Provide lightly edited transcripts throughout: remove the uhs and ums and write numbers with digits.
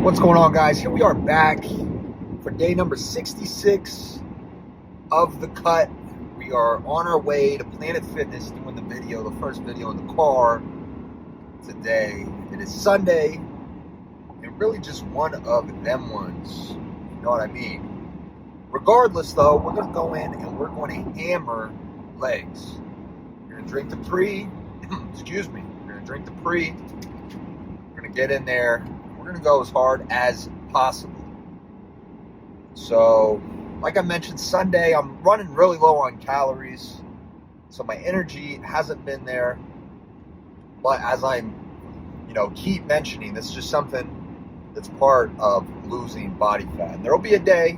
What's going on, guys? Here we are back for day number 66 of the cut. We are on our way to Planet Fitness doing the first video in the car today. It is Sunday and really just one of them ones. You know what I mean? Regardless, though, we're going to go in and we're going to hammer legs. We're going to drink the pre. Excuse me. We're going to drink the pre. We're going to get in there. We're going to go as hard as possible. So, like I mentioned, Sunday, I'm running really low on calories. So my energy hasn't been there. But as I'm, keep mentioning, this is just something that's part of losing body fat. And there'll be a day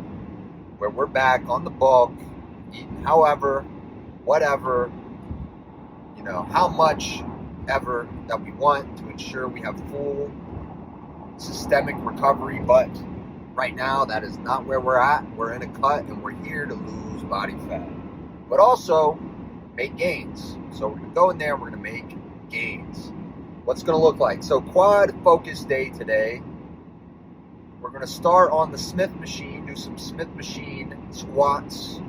where we're back on the bulk, eating however, whatever, how much ever that we want to ensure we have full systemic recovery. But right now, that is not where we're at. We're in a cut and we're here to lose body fat, but also make gains. So we're gonna go in there and we're gonna make gains. What's gonna look like? So quad focus day today. We're gonna start on the Smith machine, do some Smith machine squats,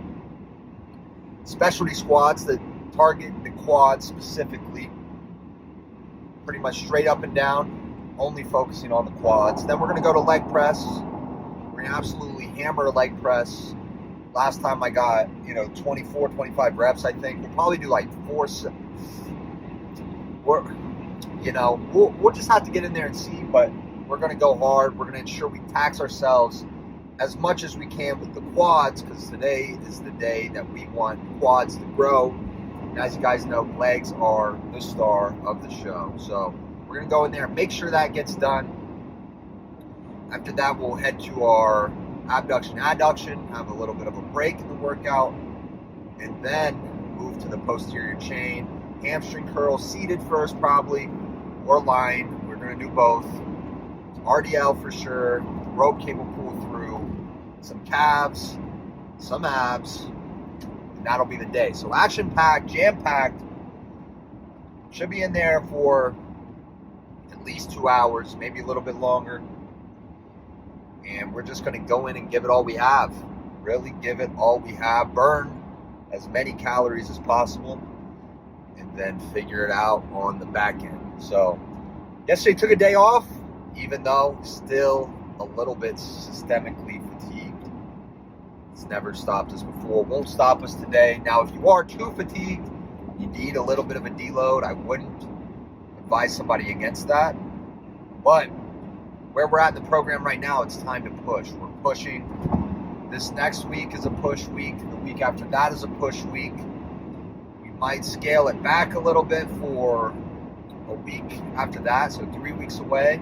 specialty squats that target the quad specifically, pretty much straight up and down, only focusing on the quads. Then we're going to go to leg press. We're going to absolutely hammer a leg press. Last time I got, 24, 25 reps, I think. We'll probably do like 4. We'll just have to get in there and see, but we're going to go hard. We're going to ensure we tax ourselves as much as we can with the quads, because today is the day that we want quads to grow. And as you guys know, legs are the star of the show. So we're going to go in there and make sure that gets done. After that, we'll head to our abduction, adduction, have a little bit of a break in the workout, and then move to the posterior chain. Hamstring curl, seated first probably, or lying. We're going to do both. RDL for sure, rope cable pull through, some calves, some abs, and that'll be the day. So action-packed, jam-packed, should be in there for at least 2 hours, maybe a little bit longer. And we're just going to go in and give it all we have. Really give it all we have. Burn as many calories as possible. And then figure it out on the back end. So, yesterday took a day off, even though still a little bit systemically fatigued. It's never stopped us before. Won't stop us today. Now, if you are too fatigued, you need a little bit of a deload. I wouldn't advise somebody against that. But where we're at in the program right now, it's time to push. We're pushing. This next week is a push week. The week after that is a push week. We might scale it back a little bit for a week after that, so 3 weeks away.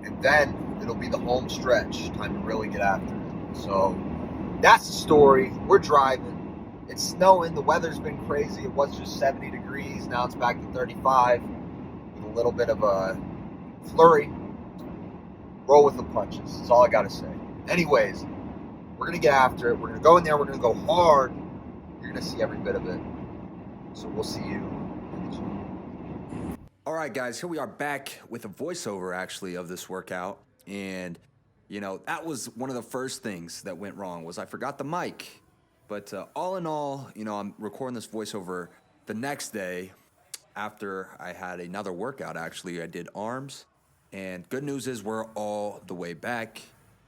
And then it'll be the home stretch. Time to really get after it. So that's the story. We're driving. It's snowing. The weather's been crazy. It was just 70 degrees. Now it's back to 35 with a little bit of a flurry. Roll with the punches. That's all I got to say. Anyways, we're going to get after it. We're going to go in there. We're going to go hard. You're going to see every bit of it. So we'll see you in the gym. All right, guys, here we are back with a voiceover, actually, of this workout. And, that was one of the first things that went wrong was I forgot the mic. But all in all, I'm recording this voiceover the next day after I had another workout, actually. I did arms. And good news is we're all the way back.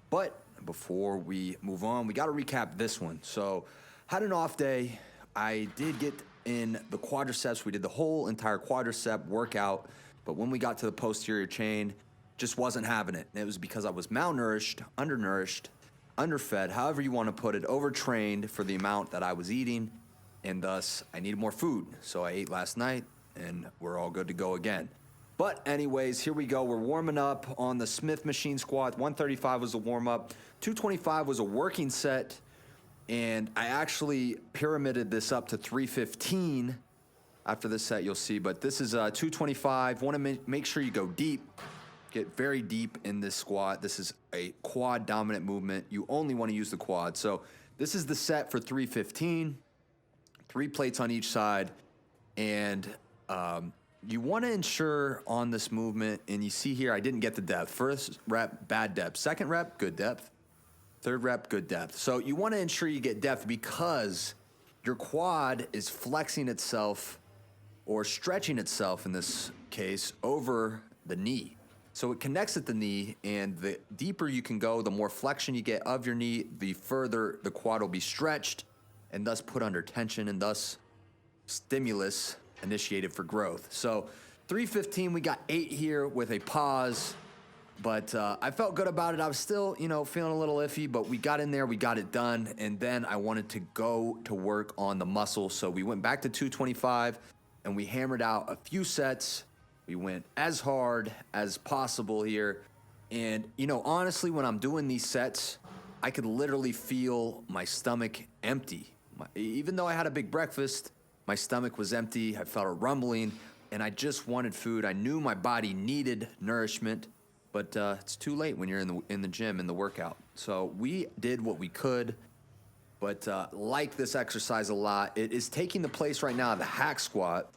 But before we move on, we got to recap this one. So, had an off day. I did get in the quadriceps. We did the whole entire quadricep workout. But when we got to the posterior chain, just wasn't having it. And it was because I was malnourished, undernourished, underfed, however you want to put it, overtrained for the amount that I was eating. And thus, I needed more food. So I ate last night, and we're all good to go again. But anyways, here we go. We're warming up on the Smith machine squat. 135 was a warm-up. 225 was a working set. And I actually pyramided this up to 315. After this set, you'll see. But this is 225. Want to make sure you go deep. Get very deep in this squat. This is a quad dominant movement. You only want to use the quad. So this is the set for 315. 3 plates on each side. And you want to ensure on this movement, and you see here, I didn't get the depth. First rep, bad depth. Second rep, good depth. Third rep, good depth. So you want to ensure you get depth because your quad is flexing itself or stretching itself in this case over the knee. So it connects at the knee, and the deeper you can go, the more flexion you get of your knee, the further the quad will be stretched and thus put under tension and thus stimulus initiated for growth. So 315, we got 8 here with a pause, but I felt good about it. I was still, feeling a little iffy, but we got in there, we got it done, and then I wanted to go to work on the muscle. So we went back to 225, and we hammered out a few sets. We went as hard as possible here. And, honestly, when I'm doing these sets, I could literally feel my stomach empty. Even though I had a big breakfast, my stomach was empty. I felt a rumbling, and I just wanted food. I knew my body needed nourishment, but it's too late when you're in the gym, in the workout. So we did what we could, but like this exercise a lot. It is taking the place right now of the hack squat.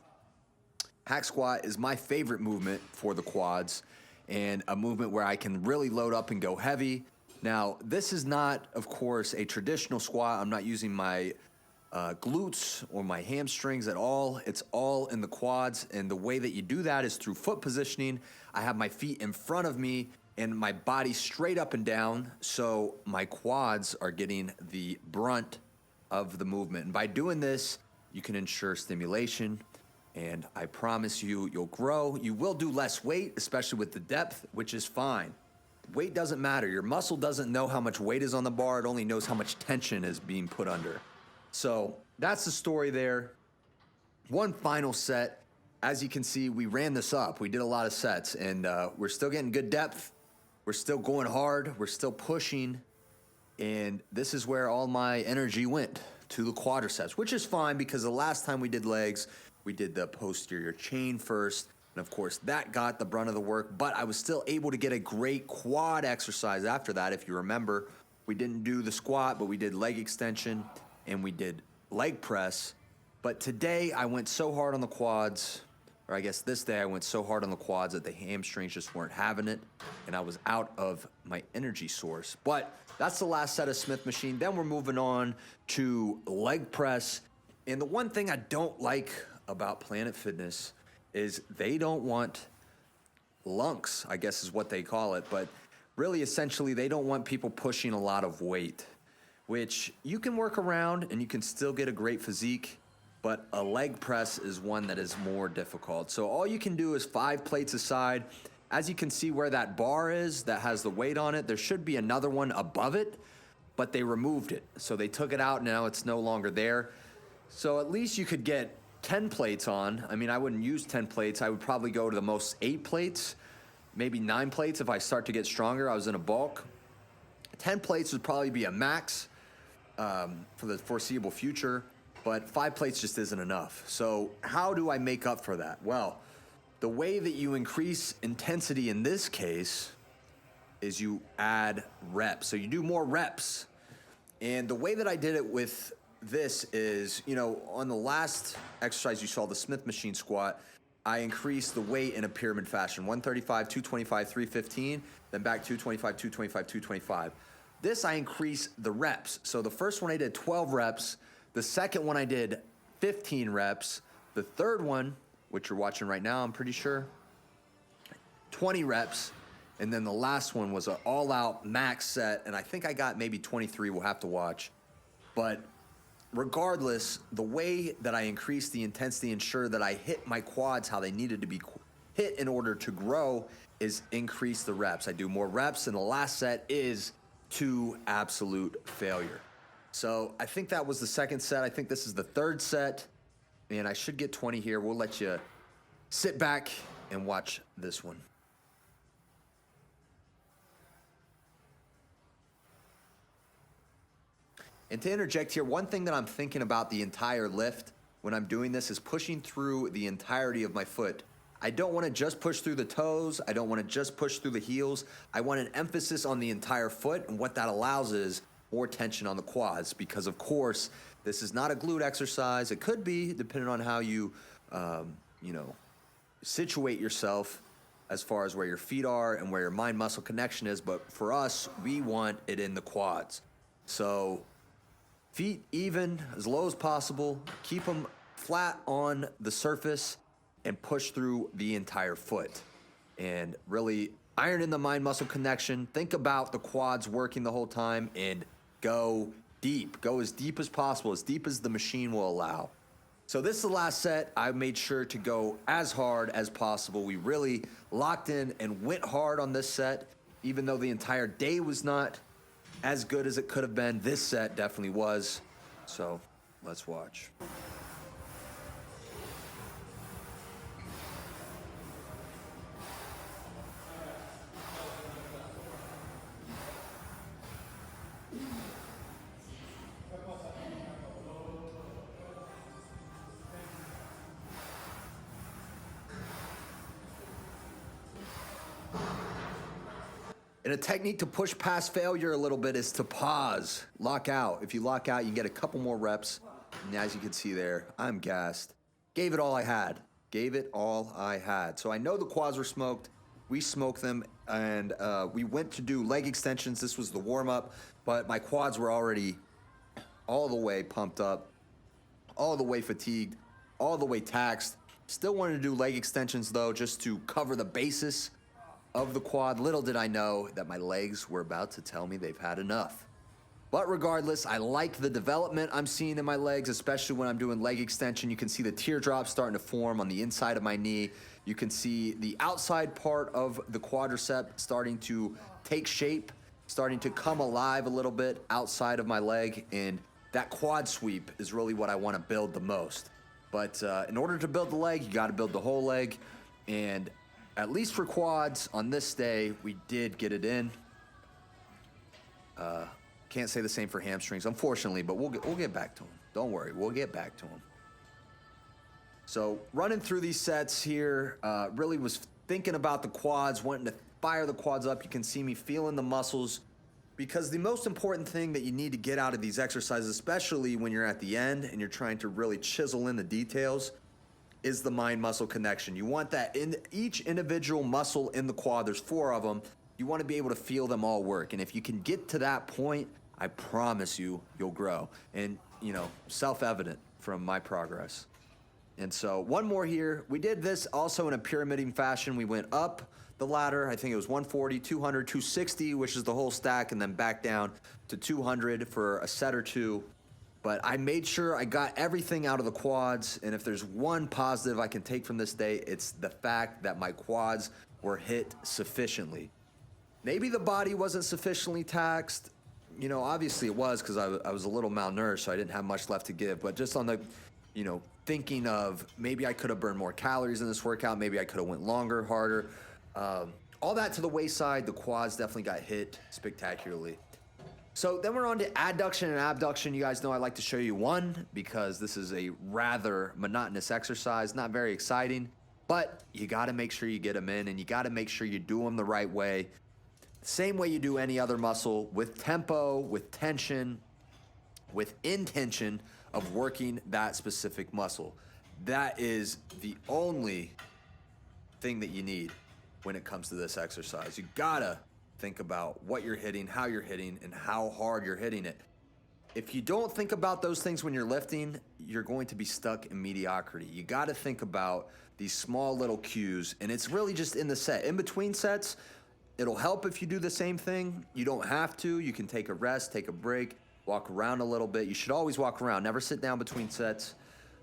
Hack squat is my favorite movement for the quads, and a movement where I can really load up and go heavy. Now, this is not, of course, a traditional squat. I'm not using my glutes or my hamstrings at all. It's all in the quads, and the way that you do that is through foot positioning. I have my feet in front of me and my body straight up and down, so my quads are getting the brunt of the movement. And by doing this, you can ensure stimulation, and I promise you, you'll grow. You will do less weight, especially with the depth, which is fine. Weight doesn't matter. Your muscle doesn't know how much weight is on the bar. It only knows how much tension is being put under. So that's the story there. One final set. As you can see, we ran this up. We did a lot of sets, and we're still getting good depth. We're still going hard. We're still pushing. And this is where all my energy went, to the quadriceps, which is fine because the last time we did legs, we did the posterior chain first. And of course, that got the brunt of the work, but I was still able to get a great quad exercise after that. If you remember, we didn't do the squat, but we did leg extension and we did leg press. But today I went so hard on the quads, or I guess this day I went so hard on the quads that the hamstrings just weren't having it, and I was out of my energy source. But that's the last set of Smith machine. Then we're moving on to leg press. And the one thing I don't like about Planet Fitness is they don't want lunks, I guess is what they call it. But really, essentially, they don't want people pushing a lot of weight, which you can work around and you can still get a great physique, but a leg press is one that is more difficult. So all you can do is 5 plates aside. As you can see where that bar is that has the weight on it, there should be another one above it, but they removed it. So they took it out, and now it's no longer there. So at least you could get 10 plates on. I mean, I wouldn't use 10 plates. I would probably go to the most 8 plates, maybe 9 plates if I start to get stronger. I was in a bulk. 10 plates would probably be a max for the foreseeable future, but 5 plates just isn't enough. So how do I make up for that? Well, the way that you increase intensity in this case is you add reps. So you do more reps. And the way that I did it with this is, on the last exercise you saw, the Smith machine squat, I increased the weight in a pyramid fashion, 135, 225, 315, then back 225, 225, 225. This, I increased the reps. So the first one I did 12 reps. The second one I did 15 reps. The third one, which you're watching right now, I'm pretty sure, 20 reps. And then the last one was an all-out max set, and I think I got maybe 23. We'll have to watch. But regardless, the way that I increased the intensity, ensure that I hit my quads how they needed to be hit in order to grow, is increase the reps. I do more reps, and the last set is to absolute failure. So I think that was the second set. I think this is the third set, and I should get 20 here. We'll let you sit back and watch this one. And to interject here, one thing that I'm thinking about the entire lift when I'm doing this is pushing through the entirety of my foot. I don't want to just push through the toes. I don't want to just push through the heels. I want an emphasis on the entire foot, and what that allows is more tension on the quads, because of course, this is not a glute exercise. It could be, depending on how you, situate yourself as far as where your feet are and where your mind muscle connection is. But for us, we want it in the quads. So feet even, as low as possible, keep them flat on the surface and push through the entire foot. And really iron in the mind muscle connection. Think about the quads working the whole time and go deep. Go as deep as possible, as deep as the machine will allow. So this is the last set. I made sure to go as hard as possible. We really locked in and went hard on this set, even though the entire day was not as good as it could have been. This set definitely was. So let's watch. And a technique to push past failure a little bit is to pause, lock out. If you lock out, you get a couple more reps. And as you can see there, I'm gassed. Gave it all I had. Gave it all I had. So I know the quads were smoked. We smoked them, and we went to do leg extensions. This was the warm-up, but my quads were already all the way pumped up, all the way fatigued, all the way taxed. Still wanted to do leg extensions, though, just to cover the basis of the quad. Little did I know that my legs were about to tell me they've had enough. But regardless, I like the development I'm seeing in my legs, especially when I'm doing leg extension. You can see the teardrops starting to form on the inside of my knee. You can see the outside part of the quadricep starting to take shape, starting to come alive a little bit outside of my leg. And that quad sweep is really what I want to build the most. But in order to build the leg, you got to build the whole leg. And at least for quads, on this day, we did get it in. Can't say the same for hamstrings, unfortunately, but we'll get back to them. Don't worry, we'll get back to them. So running through these sets here, really was thinking about the quads, wanting to fire the quads up. You can see me feeling the muscles, because the most important thing that you need to get out of these exercises, especially when you're at the end and you're trying to really chisel in the details, is the mind-muscle connection. You want that in each individual muscle in the quad. There's 4 of them. You want to be able to feel them all work. And if you can get to that point, I promise you, you'll grow. And, self-evident from my progress. And so one more here. We did this also in a pyramiding fashion. We went up the ladder. I think it was 140, 200, 260, which is the whole stack, and then back down to 200 for a set or two. But I made sure I got everything out of the quads, and if there's one positive I can take from this day, it's the fact that my quads were hit sufficiently. Maybe the body wasn't sufficiently taxed. Obviously it was, because I was a little malnourished, so I didn't have much left to give. But just on the, thinking of maybe I could have burned more calories in this workout, maybe I could have went longer, harder. All that to the wayside, the quads definitely got hit spectacularly. So then we're on to adduction and abduction. You guys know I like to show you one, because this is a rather monotonous exercise, not very exciting, but you got to make sure you get them in, and you got to make sure you do them the right way. Same way you do any other muscle, with tempo, with tension, with intention of working that specific muscle. That is the only thing that you need when it comes to this exercise. You gotta think about what you're hitting, how you're hitting, and how hard you're hitting it. If you don't think about those things when you're lifting, you're going to be stuck in mediocrity. You got to think about these small little cues, and it's really just in the set. In between sets, it'll help if you do the same thing. You don't have to. You can take a rest, take a break, walk around a little bit. You should always walk around, never sit down between sets.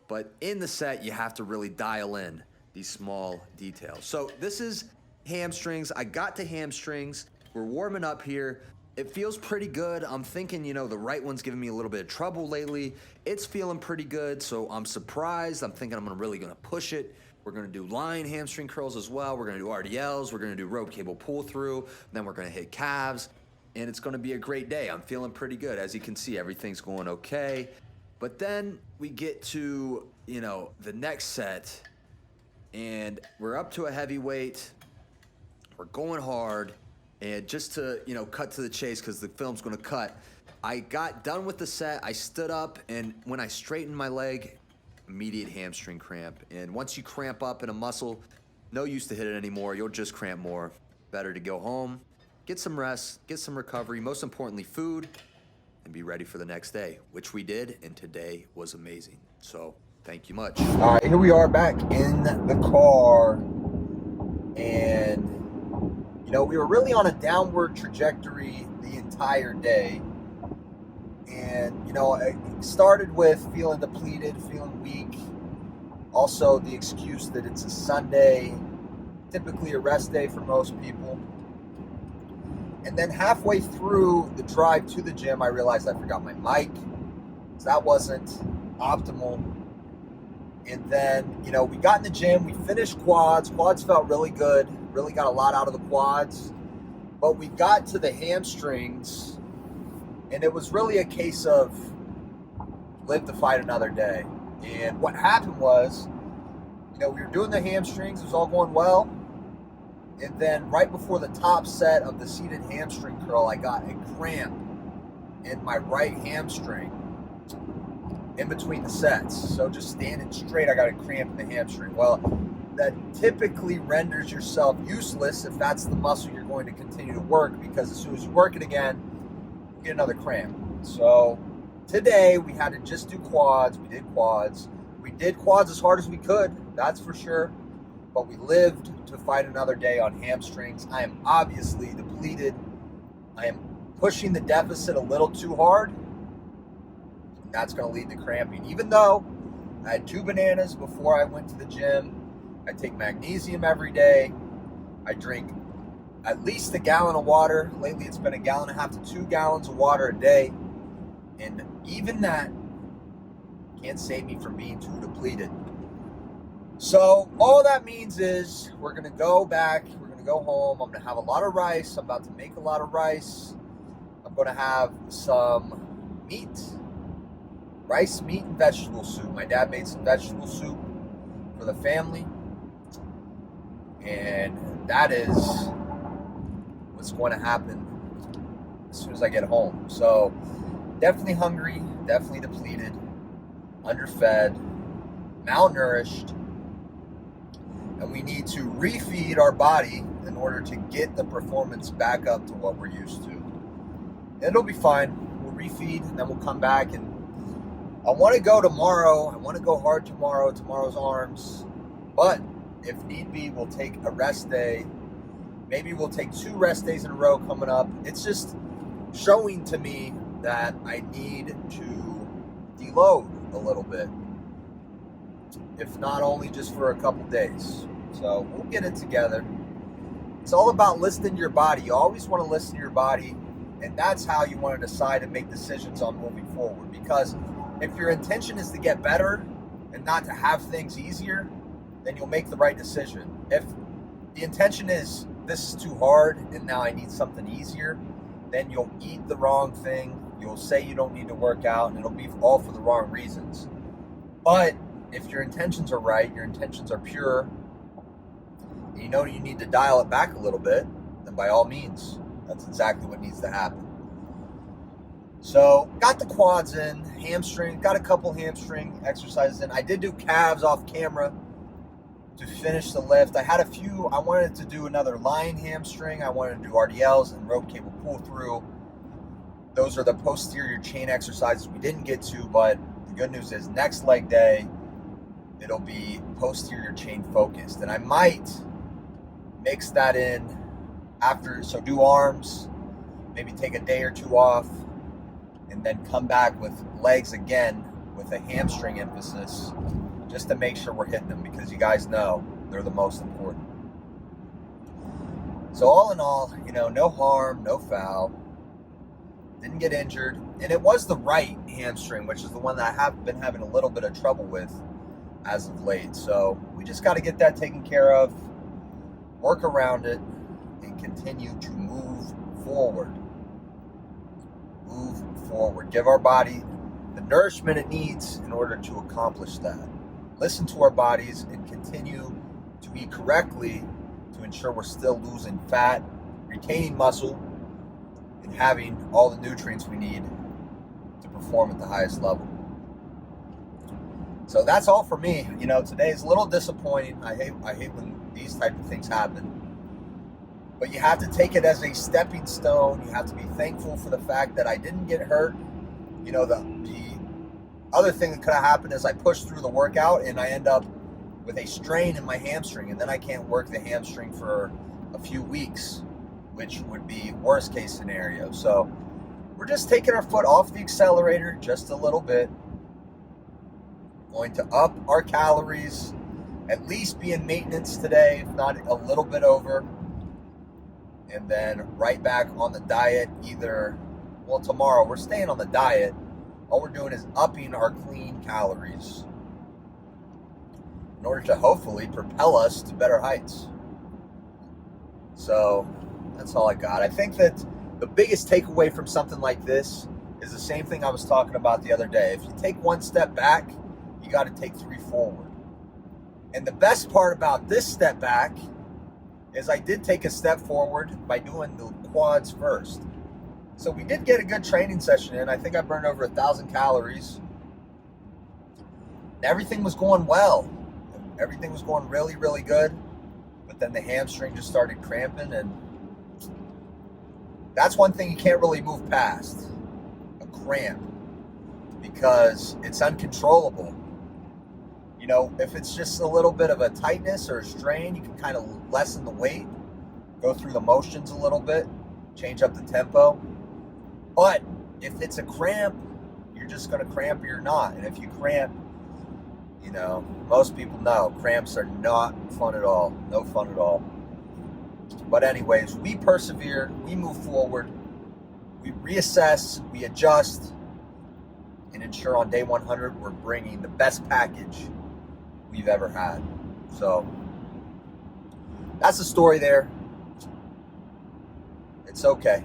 But in the set, you have to really dial in these small details. So this is hamstrings. I got to hamstrings. We're warming up here. It feels pretty good. I'm thinking, the right one's giving me a little bit of trouble lately. It's feeling pretty good, so I'm surprised. I'm thinking I'm really going to push it. We're going to do line hamstring curls as well. We're going to do RDLs. We're going to do rope cable pull through. Then we're going to hit calves, and it's going to be a great day. I'm feeling pretty good. As you can see, everything's going okay. But then we get to, the next set, and we're up to a heavyweight. We're going hard. And just to, cut to the chase, because the film's going to cut, I got done with the set. I stood up, and when I straightened my leg, immediate hamstring cramp. And once you cramp up in a muscle, No use to hit it anymore. You'll just cramp more. Better to go home, get some rest, get some recovery, most importantly, food, and be ready for the next day, which we did, and today was amazing. So thank you much. All right, here we are back in the car, and we were really on a downward trajectory the entire day. And it started with feeling depleted, feeling weak. Also, the excuse that it's a Sunday, typically a rest day for most people. And then halfway through the drive to the gym, I realized I forgot my mic. So that wasn't optimal. And then, we got in the gym, we finished quads. Quads felt really good, really got a lot out of the quads. But we got to the hamstrings, and it was really a case of live to fight another day. And what happened was, we were doing the hamstrings, it was all going well. And then right before the top set of the seated hamstring curl, I got a cramp in my right hamstring in between the sets. So just standing straight, I got a cramp in the hamstring. Well, that typically renders yourself useless if that's the muscle you're going to continue to work, because as soon as you work it again, you get another cramp. So today we had to just do quads. We did quads. We did quads as hard as we could, that's for sure. But we lived to fight another day on hamstrings. I am obviously depleted. I am pushing the deficit a little too hard. That's going to lead to cramping. Even though I had 2 bananas before I went to the gym, I take magnesium every day. I drink at least a gallon of water. Lately it's been 1.5 to 2 gallons of water a day. And even that can't save me from being too depleted. So all that means is we're going to go back. We're going to go home. I'm going to have a lot of rice. I'm about to make a lot of rice. I'm going to have some meat. Rice, meat, and vegetable soup. My dad made some vegetable soup for the family. And that is what's going to happen as soon as I get home. So definitely hungry, definitely depleted, underfed, malnourished. And we need to refeed our body in order to get the performance back up to what we're used to. It'll be fine. We'll refeed, and then we'll come back. And I want to go tomorrow. I want to go hard tomorrow. Tomorrow's arms. But if need be, we'll take a rest day. Maybe we'll take 2 rest days in a row coming up. It's just showing to me that I need to deload a little bit. If not only just for a couple days. So we'll get it together. It's all about listening to your body. You always want to listen to your body, and that's how you want to decide and make decisions on moving forward. Because if your intention is to get better and not to have things easier, then you'll make the right decision. If the intention is this is too hard and now I need something easier, then you'll eat the wrong thing. You'll say you don't need to work out, and it'll be all for the wrong reasons. But if your intentions are right, your intentions are pure, and you need to dial it back a little bit, then by all means, that's exactly what needs to happen. So, got the quads in, hamstring, got a couple hamstring exercises in. I did do calves off camera to finish the lift. I had a few. I wanted to do another lying hamstring. I wanted to do RDLs and rope cable pull through. Those are the posterior chain exercises we didn't get to, but the good news is next leg day, it'll be posterior chain focused. And I might mix that in after, so do arms, maybe take a day or 2 off, and then come back with legs again with a hamstring emphasis, just to make sure we're hitting them, because you guys know they're the most important. So all in all, no harm, no foul. Didn't get injured. And it was the right hamstring, which is the one that I have been having a little bit of trouble with as of late. So we just got to get that taken care of, work around it, and continue to move forward. Move forward. Give our body the nourishment it needs in order to accomplish that. Listen to our bodies and continue to eat correctly to ensure we're still losing fat, retaining muscle, and having all the nutrients we need to perform at the highest level. So that's all for me. You know, today is a little disappointing. I hate when these type of things happen. But you have to take it as a stepping stone. You have to be thankful for the fact that I didn't get hurt. You know, the other thing that could have happened is I pushed through the workout and I end up with a strain in my hamstring, and then I can't work the hamstring for a few weeks, which would be worst case scenario. So we're just taking our foot off the accelerator just a little bit. Going to up our calories, at least be in maintenance today, if not a little bit over. And then right back on the diet, tomorrow we're staying on the diet. All we're doing is upping our clean calories in order to hopefully propel us to better heights. So that's all I got. I think that the biggest takeaway from something like this is the same thing I was talking about the other day. If you take one step back, you got to take 3 forward. And the best part about this step back is I did take a step forward by doing the quads first. So we did get a good training session in. I think I burned over 1,000 calories. Everything was going well. Everything was going really, really good. But then the hamstring just started cramping, and that's one thing you can't really move past, a cramp, because it's uncontrollable. You know, if it's just a little bit of a tightness or a strain, you can kind of lessen the weight, go through the motions a little bit, change up the tempo. But if it's a cramp, you're just going to cramp or you're not. And if you cramp, you know, most people know cramps are not fun at all. No fun at all. But anyways, we persevere, we move forward, we reassess, we adjust, and ensure on day 100 we're bringing the best package we've ever had. So that's the story there. It's okay.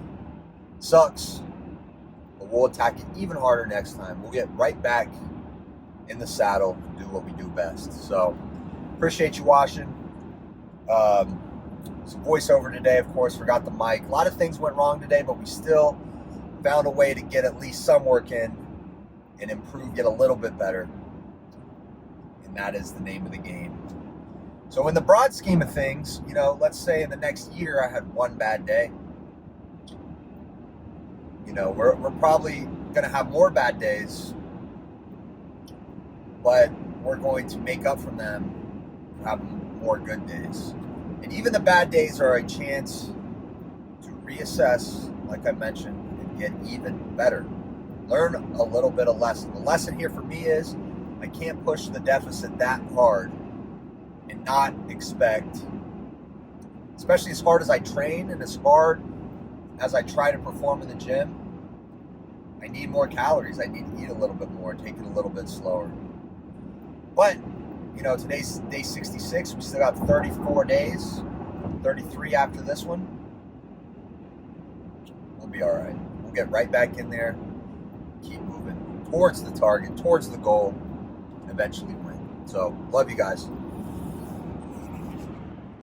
Sucks. But we'll attack it even harder next time. We'll get right back in the saddle and do what we do best. So appreciate you watching. Some voiceover today, of course, forgot the mic. A lot of things went wrong today, but we still found a way to get at least some work in and improve, get a little bit better. And that is the name of the game. So in the broad scheme of things, you know, let's say in the next year I had one bad day. You know, we're probably going to have more bad days, but we're going to make up from them and have more good days. And even the bad days are a chance to reassess, like I mentioned, and get even better. Learn a little bit of lesson. The lesson here for me is I can't push the deficit that hard and not expect, especially as hard as I train and as hard as I try to perform in the gym, I need more calories. I need to eat a little bit more, take it a little bit slower. But, you know, today's day 66. We still got 34 days, 33 after this one. We'll be all right. We'll get right back in there, keep moving towards the target, towards the goal, and eventually win. So, love you guys.